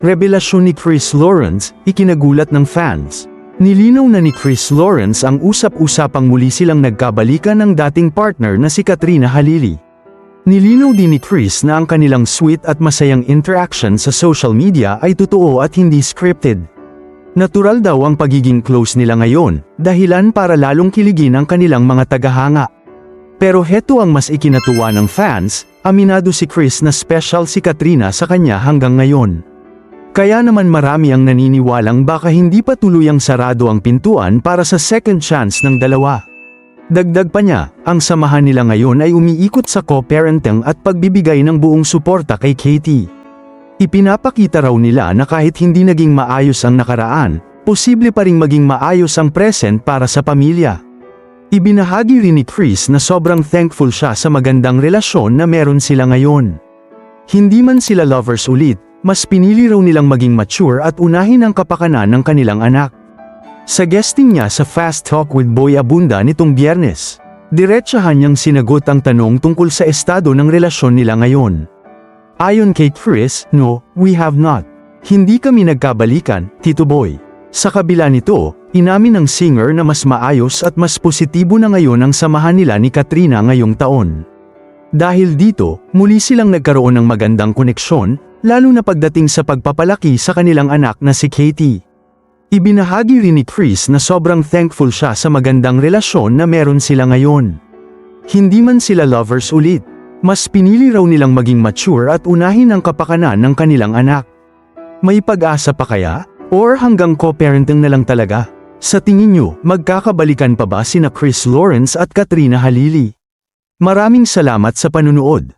Revelasyon ni Chris Lawrence, ikinagulat ng fans. Nilinaw na ni Chris Lawrence ang usap-usapang muli silang nagkabalikan ng dating partner na si Katrina Halili. Nilinaw din ni Chris na ang kanilang sweet at masayang interaction sa social media ay totoo at hindi scripted. Natural daw ang pagiging close nila ngayon, dahilan para lalong kiligin ang kanilang mga tagahanga. Pero heto ang mas ikinatuwa ng fans, aminado si Chris na special si Katrina sa kanya hanggang ngayon. Kaya naman marami ang naniniwalang baka hindi pa tuluyang sarado ang pintuan para sa second chance ng dalawa. Dagdag pa niya, ang samahan nila ngayon ay umiikot sa co-parenting at pagbibigay ng buong suporta kay Katie. Ipinapakita raw nila na kahit hindi naging maayos ang nakaraan, posible pa ring maging maayos ang present para sa pamilya. Ibinahagi rin ni Chris na sobrang thankful siya sa magandang relasyon na meron sila ngayon. Hindi man sila lovers ulit, mas pinili raw nilang maging mature at unahin ang kapakanan ng kanilang anak. Sa guesting niya sa Fast Talk with Boy Abunda nitong Biyernes, diretsahan niyang sinagot ang tanong tungkol sa estado ng relasyon nila ngayon. Ayon kay Chris, "No, we have not. Hindi kami nagkabalikan, Tito Boy." Sa kabila nito, inamin ng singer na mas maayos at mas positibo na ngayon ang samahan nila ni Katrina ngayong taon. Dahil dito, muli silang nagkaroon ng magandang koneksyon, lalo na pagdating sa pagpapalaki sa kanilang anak na si Katie. Ibinahagi rin ni Chris na sobrang thankful siya sa magandang relasyon na meron sila ngayon. Hindi man sila lovers ulit, mas pinili raw nilang maging mature at unahin ang kapakanan ng kanilang anak. May pag-asa pa kaya? Or hanggang co-parenting na lang talaga? Sa tingin nyo, magkakabalikan pa ba sina Chris Lawrence at Katrina Halili? Maraming salamat sa panunood.